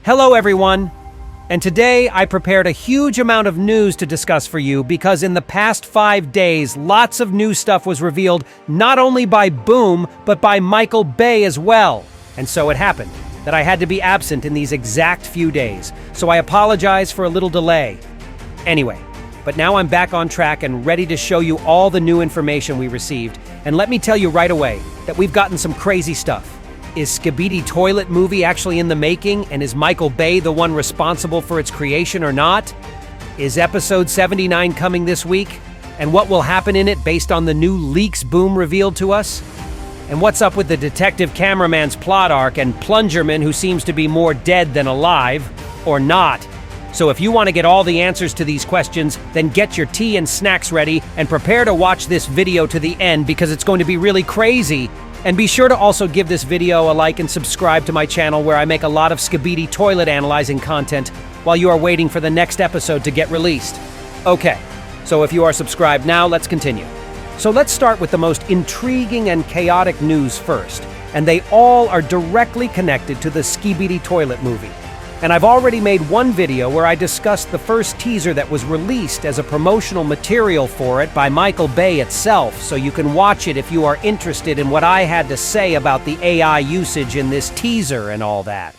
Hello everyone! And today I prepared a huge amount of news to discuss for you because in the past 5 days, lots of new stuff was revealed not only by Boom, but by Michael Bay as well. And so it happened that I had to be absent in these exact few days, so I apologize for a little delay. Anyway, but now I'm back on track and ready to show you all the new information we received. And let me tell you right away that we've gotten some crazy stuff. Is Skibidi Toilet movie actually in the making, and is Michael Bay the one responsible for its creation or not? Is episode 79 coming this week? And what will happen in it based on the new leaks Boom revealed to us? And what's up with the detective cameraman's plot arc and Plungerman who seems to be more dead than alive? Or not? So if you want to get all the answers to these questions, then get your tea and snacks ready and prepare to watch this video to the end because it's going to be really crazy. And be sure to also give this video a like and subscribe to my channel where I make a lot of Skibidi Toilet analyzing content while you are waiting for the next episode to get released. Okay, so if you are subscribed now, let's continue. So let's start with the most intriguing and chaotic news first, and they all are directly connected to the Skibidi Toilet movie. And I've already made one video where I discussed the first teaser that was released as a promotional material for it by Michael Bay itself, so you can watch it if you are interested in what I had to say about the AI usage in this teaser and all that.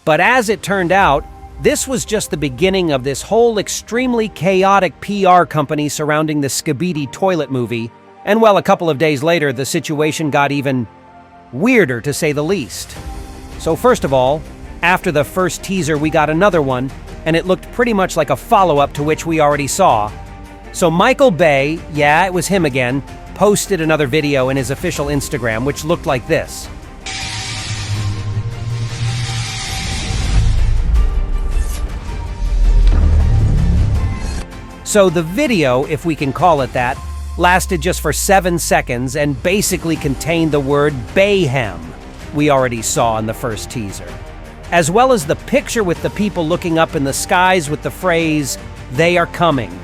But as it turned out, this was just the beginning of this whole extremely chaotic PR company surrounding the Skibidi Toilet movie, and well, a couple of days later, the situation got even weirder to say the least. So first of all, after the first teaser, we got another one, and it looked pretty much like a follow-up to which we already saw. So Michael Bay, yeah, it was him again, posted another video in his official Instagram, which looked like this. So the video, if we can call it that, lasted just for 7 seconds and basically contained the word Bayhem we already saw in the first teaser, as well as the picture with the people looking up in the skies with the phrase, "They are coming."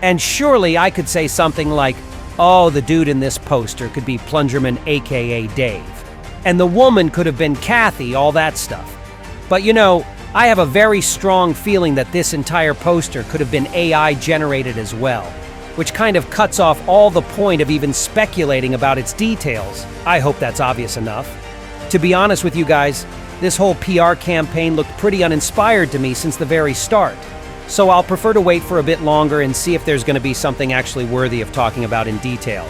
And surely I could say something like, oh, the dude in this poster could be Plungerman aka Dave. And the woman could have been Kathy, all that stuff. But you know, I have a very strong feeling that this entire poster could have been AI generated as well, which kind of cuts off all the point of even speculating about its details. I hope that's obvious enough. To be honest with you guys, this whole PR campaign looked pretty uninspired to me since the very start. So I'll prefer to wait for a bit longer and see if there's going to be something actually worthy of talking about in detail.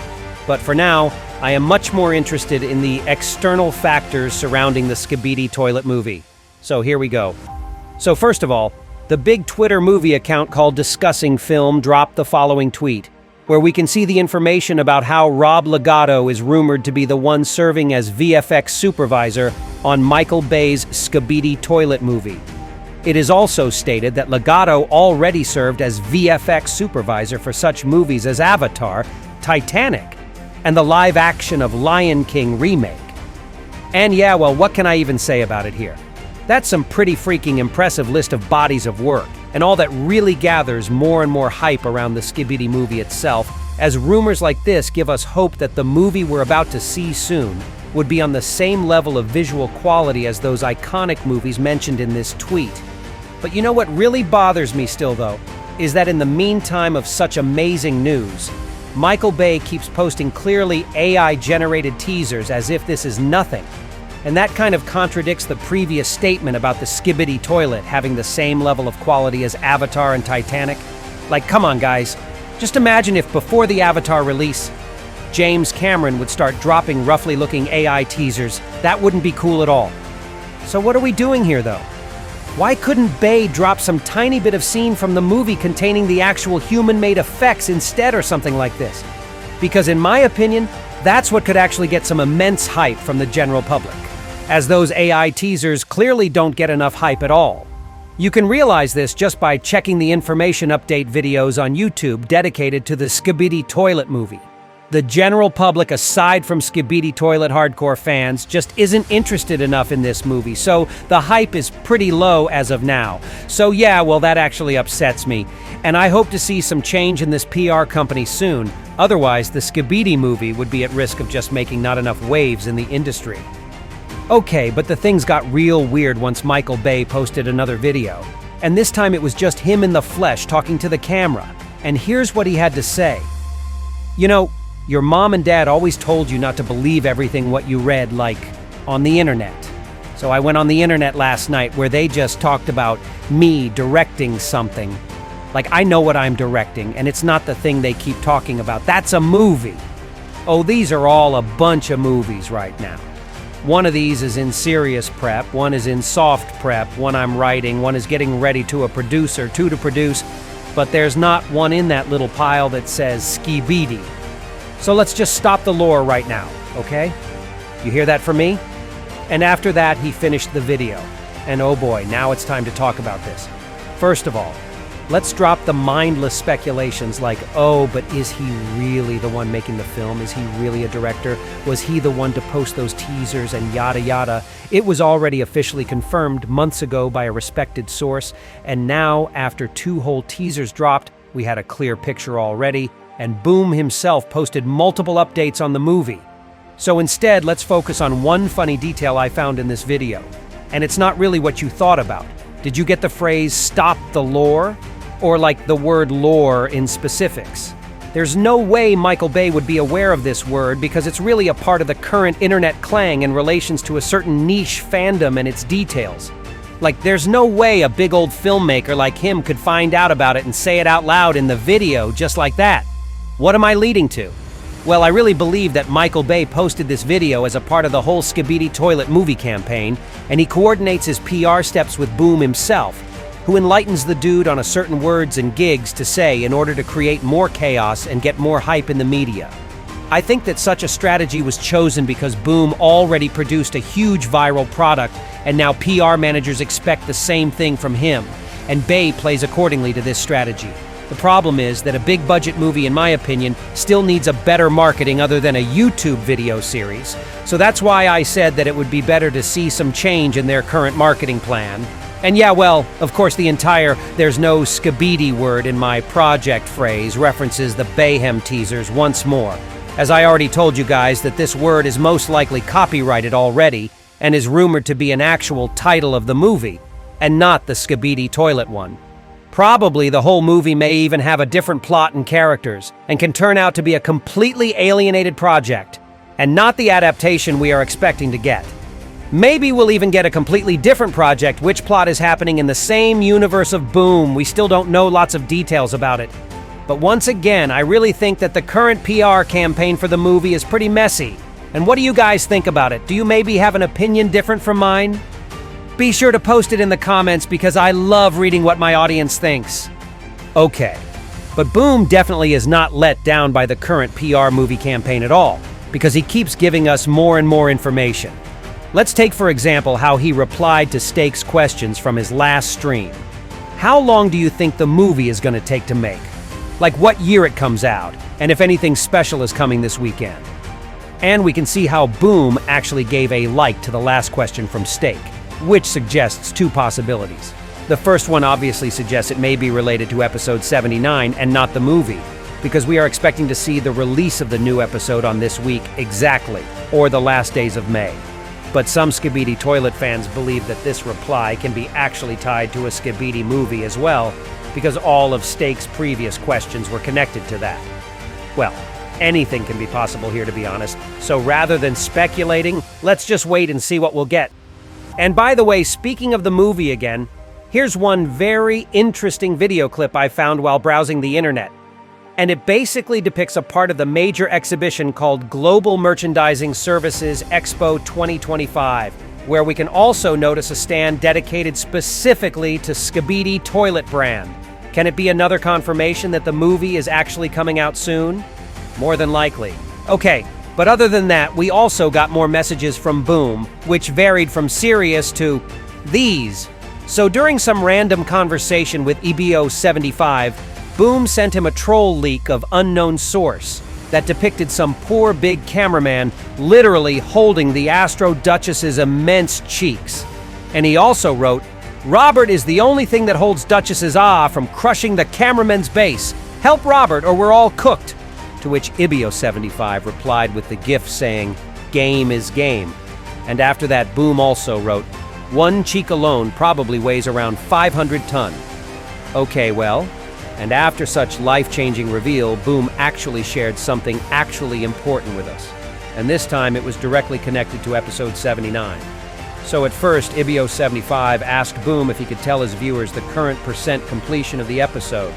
But for now, I am much more interested in the external factors surrounding the Skibidi Toilet movie. So here we go. So first of all, the big Twitter movie account called Discussing Film dropped the following tweet, where we can see the information about how Rob Legato is rumored to be the one serving as VFX supervisor on Michael Bay's Skibidi Toilet movie. It is also stated that Legato already served as VFX supervisor for such movies as Avatar, Titanic, and the live-action of Lion King remake. And yeah, well, what can I even say about it here? That's some pretty freaking impressive list of bodies of work, and all that really gathers more and more hype around the Skibidi movie itself, as rumors like this give us hope that the movie we're about to see soon would be on the same level of visual quality as those iconic movies mentioned in this tweet. But you know what really bothers me still though, is that in the meantime of such amazing news, Michael Bay keeps posting clearly AI-generated teasers as if this is nothing. And that kind of contradicts the previous statement about the Skibidi Toilet having the same level of quality as Avatar and Titanic. Like, come on guys, just imagine if before the Avatar release, James Cameron would start dropping roughly looking AI teasers. That wouldn't be cool at all. So what are we doing here though? Why couldn't Bay drop some tiny bit of scene from the movie containing the actual human-made effects instead or something like this? Because in my opinion, that's what could actually get some immense hype from the general public, as those AI teasers clearly don't get enough hype at all. You can realize this just by checking the information update videos on YouTube dedicated to the Skibidi Toilet movie. The general public, aside from Skibidi Toilet hardcore fans, just isn't interested enough in this movie, so the hype is pretty low as of now. So yeah, well, that actually upsets me, and I hope to see some change in this PR company soon. Otherwise, the Skibidi movie would be at risk of just making not enough waves in the industry. Okay, but the things got real weird once Michael Bay posted another video. And this time it was just him in the flesh talking to the camera. And here's what he had to say. You know, your mom and dad always told you not to believe everything what you read, like, on the internet. So I went on the internet last night where they just talked about me directing something. Like, I know what I'm directing, and it's not the thing they keep talking about. That's a movie. Oh, these are all a bunch of movies right now. One of these is in serious prep, one is in soft prep, one I'm writing, one is getting ready to a producer, two to produce, but there's not one in that little pile that says Skibidi. So let's just stop the lore right now, okay? You hear that from me? And after that, he finished the video. And oh boy, now it's time to talk about this. First of all, let's drop the mindless speculations like, oh, but is he really the one making the film? Is he really a director? Was he the one to post those teasers and yada yada? It was already officially confirmed months ago by a respected source, and now, after 2 whole teasers dropped, we had a clear picture already, and Boom himself posted multiple updates on the movie. So instead, let's focus on one funny detail I found in this video. And it's not really what you thought about. Did you get the phrase, "stop the lore"? Or like the word lore in specifics? There's no way Michael Bay would be aware of this word because it's really a part of the current internet clang in relations to a certain niche fandom and its details. Like, there's no way a big old filmmaker like him could find out about it and say it out loud in the video just like that. What am I leading to? Well, I really believe that Michael Bay posted this video as a part of the whole Skibidi Toilet movie campaign, and he coordinates his PR steps with Boom himself, who enlightens the dude on a certain words and gigs to say in order to create more chaos and get more hype in the media. I think that such a strategy was chosen because Boom already produced a huge viral product, and now PR managers expect the same thing from him, and Bay plays accordingly to this strategy. The problem is that a big budget movie, in my opinion, still needs a better marketing other than a YouTube video series. So that's why I said that it would be better to see some change in their current marketing plan. And yeah, well, of course the entire "there's no Skibidi" word in my project phrase references the Bayhem teasers once more. As I already told you guys that this word is most likely copyrighted already and is rumored to be an actual title of the movie, and not the Skibidi Toilet one. Probably the whole movie may even have a different plot and characters, and can turn out to be a completely alienated project, and not the adaptation we are expecting to get. Maybe we'll even get a completely different project which plot is happening in the same universe of Boom. We still don't know lots of details about it. But once again, I really think that the current PR campaign for the movie is pretty messy. And what do you guys think about it? Do you maybe have an opinion different from mine? Be sure to post it in the comments because I love reading what my audience thinks. Okay, but Boom definitely is not let down by the current PR movie campaign at all, because he keeps giving us more and more information. Let's take, for example, how he replied to Steak's questions from his last stream. How long do you think the movie is going to take to make? Like what year it comes out, and if anything special is coming this weekend. And we can see how Boom actually gave a like to the last question from Steak, which suggests 2 possibilities. The first one obviously suggests it may be related to episode 79 and not the movie, because we are expecting to see the release of the new episode on this week exactly, or the last days of May. But some Skibidi Toilet fans believe that this reply can be actually tied to a Skibidi movie as well, because all of Steak's previous questions were connected to that. Well, anything can be possible here, to be honest, so rather than speculating, let's just wait and see what we'll get. And by the way, speaking of the movie again, here's one very interesting video clip I found while browsing the internet. And it basically depicts a part of the major exhibition called Global Merchandising Services Expo 2025, where we can also notice a stand dedicated specifically to Skibidi Toilet brand. Can it be another confirmation that the movie is actually coming out soon? More than likely. Okay, but other than that, we also got more messages from Boom, which varied from serious to these. So during some random conversation with IBO75, Boom sent him a troll leak of unknown source that depicted some poor big cameraman literally holding the Astro Duchess's immense cheeks. And he also wrote, "Robert is the only thing that holds Duchess's from crushing the cameraman's base. Help Robert or we're all cooked." To which Ibio75 replied with the gif saying, "Game is game." And after that, Boom also wrote, "One cheek alone probably weighs around 500 ton." Okay, well, and after such life-changing reveal, Boom actually shared something actually important with us. And this time it was directly connected to episode 79. So at first, Ibio75 asked Boom if he could tell his viewers the current % completion of the episode,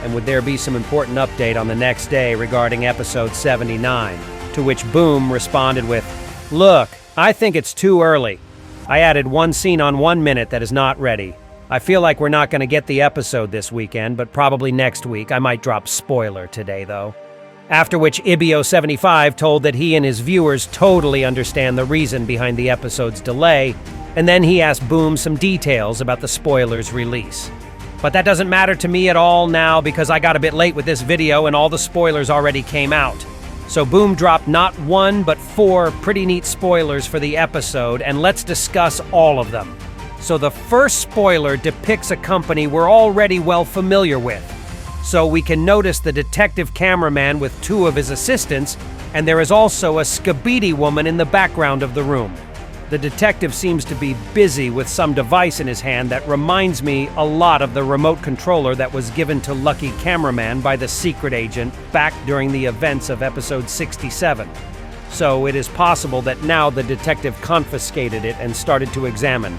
and would there be some important update on the next day regarding episode 79, to which Boom responded with, "Look, I think it's too early. I added one scene on 1 minute that is not ready. I feel like we're not going to get the episode this weekend, but probably next week. I might drop spoiler today, though." After which Ibio75 told that he and his viewers totally understand the reason behind the episode's delay, and then he asked Boom some details about the spoiler's release. But that doesn't matter to me at all now because I got a bit late with this video and all the spoilers already came out. So Boom dropped not 1 but 4 pretty neat spoilers for the episode, and let's discuss all of them. So the first spoiler depicts a company we're already well familiar with. So we can notice the detective cameraman with 2 of his assistants, and there is also a Skibidi woman in the background of the room. The detective seems to be busy with some device in his hand that reminds me a lot of the remote controller that was given to Lucky Cameraman by the secret agent back during the events of episode 67. So it is possible that now the detective confiscated it and started to examine.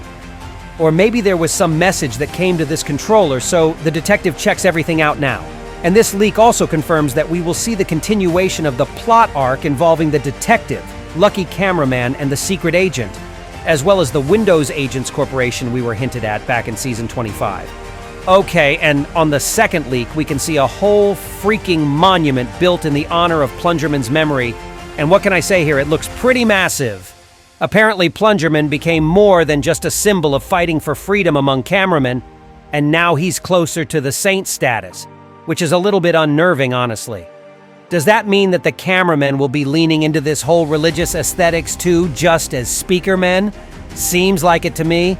Or maybe there was some message that came to this controller, so the detective checks everything out now. And this leak also confirms that we will see the continuation of the plot arc involving the detective, Lucky Cameraman, and the secret agent, as well as the Windows Agents Corporation we were hinted at back in Season 25. Okay, and on the second leak, we can see a whole freaking monument built in the honor of Plungerman's memory, and what can I say here, it looks pretty massive. Apparently, Plungerman became more than just a symbol of fighting for freedom among cameramen, and now he's closer to the saint status, which is a little bit unnerving, honestly. Does that mean that the cameramen will be leaning into this whole religious aesthetics too, just as speakermen? Seems like it to me.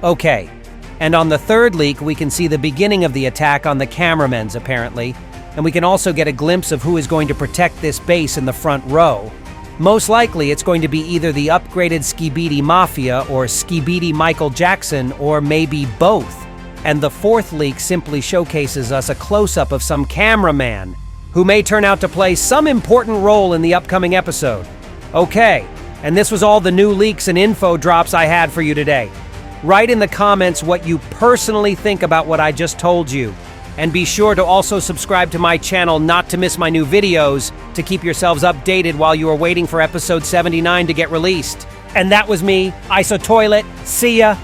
Okay, and on the third leak, we can see the beginning of the attack on the cameramens, apparently, and we can also get a glimpse of who is going to protect this base in the front row. Most likely, it's going to be either the upgraded Skibidi Mafia or Skibidi Michael Jackson, or maybe both. And the fourth leak simply showcases us a close-up of some cameraman who may turn out to play some important role in the upcoming episode. Okay, and this was all the new leaks and info drops I had for you today. Write in the comments what you personally think about what I just told you. And be sure to also subscribe to my channel not to miss my new videos to keep yourselves updated while you are waiting for episode 79 to get released. And that was me, ISOTOILET. See ya!